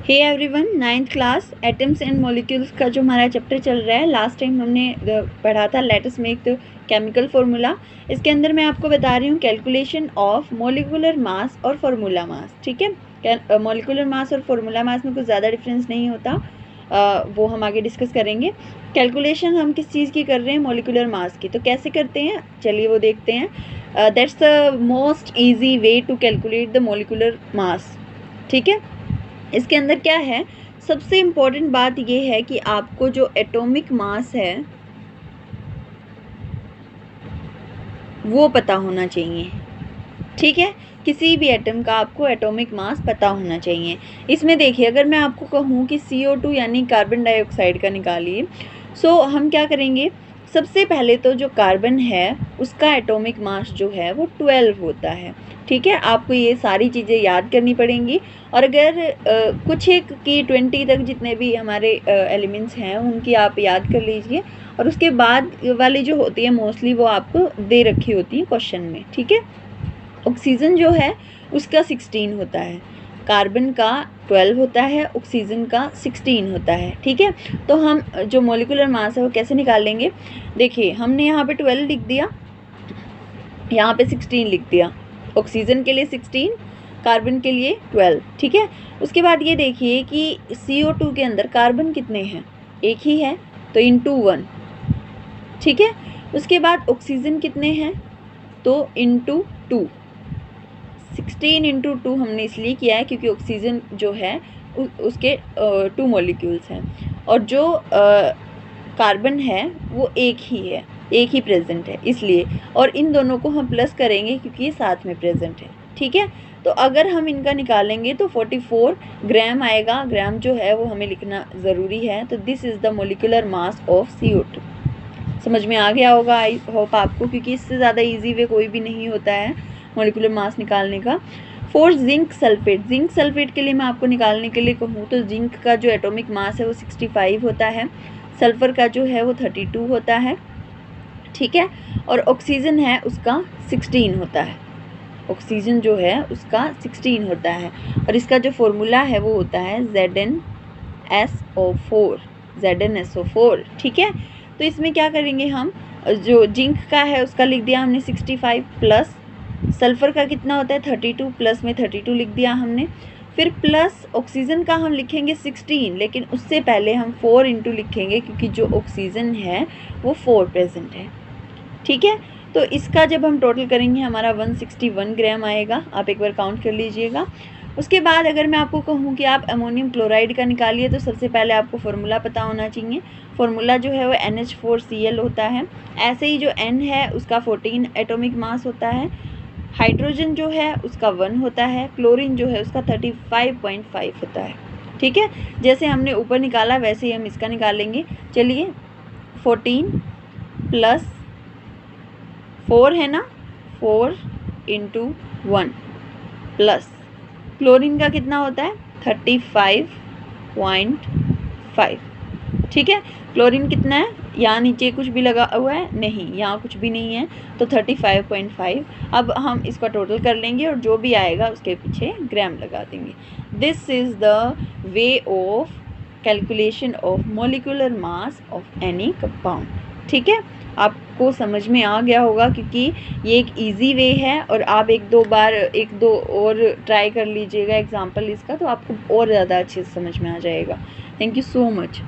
Hey everyone, 9th class atoms and molecules का जो हमारा चैप्टर चल रहा है, लास्ट टाइम हमने पढ़ा था let us make the chemical formula. इसके अंदर मैं आपको बता रही हूँ कैलकुलेशन ऑफ मॉलिक्यूलर मास और फार्मूला मास। ठीक है, मॉलिक्यूलर मास और फार्मूला मास में कुछ ज़्यादा डिफरेंस नहीं होता, वो हम आगे डिस्कस करेंगे। कैलकुलेशन हम किस चीज़ की कर रहे हैं? मॉलिक्यूलर मास की। तो कैसे करते हैं, चलिए वो देखते हैं। That's the most easy way to calculate the molecular mass. ठीक है, इसके अंदर क्या है, सबसे इम्पोर्टेंट बात ये है कि आपको जो एटॉमिक मास है वो पता होना चाहिए। ठीक है, किसी भी एटम का आपको एटॉमिक मास पता होना चाहिए। इसमें देखिए, अगर मैं आपको कहूँ कि CO2 यानी कार्बन डाइऑक्साइड का निकालिए, सो हम क्या करेंगे, सबसे पहले तो जो कार्बन है उसका एटॉमिक मास जो है वो 12 होता है। ठीक है, आपको ये सारी चीज़ें याद करनी पड़ेंगी। और अगर कुछ एक की 20 तक जितने भी हमारे एलिमेंट्स हैं उनकी आप याद कर लीजिए, और उसके बाद वाली जो होती है मोस्टली वो आपको दे रखी होती है क्वेश्चन में। ठीक है, ऑक्सीजन जो है उसका 16 होता है, कार्बन का 12 होता है, ऑक्सीजन का 16 होता है। ठीक है, तो हम जो मॉलिक्यूलर मास है वो कैसे निकाल लेंगे? देखिए, हमने यहाँ पे 12 लिख दिया, यहाँ पे 16 लिख दिया। ऑक्सीजन के लिए 16, कार्बन के लिए 12। ठीक है, उसके बाद ये देखिए कि CO2 के अंदर कार्बन कितने हैं? एक ही है, तो इंटू 1। ठीक है, उसके बाद ऑक्सीजन कितने हैं? तो इंटू 2। 16 इंटू 2 हमने इसलिए किया है क्योंकि ऑक्सीजन जो है उसके 2 मॉलिक्यूल्स हैं, और जो कार्बन है वो एक ही है, एक ही प्रेजेंट है इसलिए, और इन दोनों को हम प्लस करेंगे क्योंकि ये साथ में प्रेजेंट है। ठीक है, तो अगर हम इनका निकालेंगे तो 44 ग्राम आएगा। ग्राम जो है वो हमें लिखना ज़रूरी है। तो this is the molecular mass of CO2। समझ में आ गया होगा आई होप आपको, क्योंकि इससे ज़्यादा इजी वे कोई भी नहीं होता है मॉलिक्यूलर मास निकालने का। For zinc sulphate, zinc sulphate के लिए मैं आपको निकालने के लिए कहूँ तो जिंक का जो एटॉमिक मास है वो 65 होता है, सल्फर का जो है वो 32 होता है। ठीक है, और ऑक्सीजन है उसका 16 होता है, ऑक्सीजन जो है उसका 16 होता है, और इसका जो फॉर्मूला है वो होता है ZnSO4, ZnSO4। ठीक है, तो इसमें क्या करेंगे हम, जो जिंक का है उसका लिख दिया हमने 65, प्लस सल्फ़र का कितना होता है 32, प्लस में 32 लिख दिया हमने, फिर प्लस ऑक्सीजन का हम लिखेंगे 16, लेकिन उससे पहले हम 4 इंटू लिखेंगे क्योंकि जो ऑक्सीजन है वो 4 प्रेजेंट है। ठीक है, तो इसका जब हम टोटल करेंगे हमारा 161 ग्राम आएगा। आप एक बार काउंट कर लीजिएगा। उसके बाद अगर मैं आपको कहूँ कि आप अमोनियम क्लोराइड का निकालिए, तो सबसे पहले आपको फार्मूला पता होना चाहिए। फार्मूला जो है वो NH4Cl होता है। ऐसे ही जो N है उसका 14 एटॉमिक मास होता है, हाइड्रोजन जो है उसका 1 होता है, क्लोरीन जो है उसका 35.5 होता है। ठीक है, जैसे हमने ऊपर निकाला वैसे ही हम इसका निकालेंगे। चलिए, 14 प्लस 4 है ना, 4 इंटू 1 प्लस क्लोरीन का कितना होता है 35.5। ठीक है, क्लोरीन कितना है, यहाँ नीचे कुछ भी लगा हुआ है नहीं, यहाँ कुछ भी नहीं है, तो 35.5। अब हम इसका टोटल कर लेंगे और जो भी आएगा उसके पीछे ग्राम लगा देंगे। This is the way of calculation of molecular mass of any compound. ठीक है, आपको समझ में आ गया होगा क्योंकि ये एक इजी वे है, और आप एक दो और ट्राई कर लीजिएगा एग्जाम्पल इसका, तो आपको और ज़्यादा अच्छे से समझ में आ जाएगा। Thank you so much.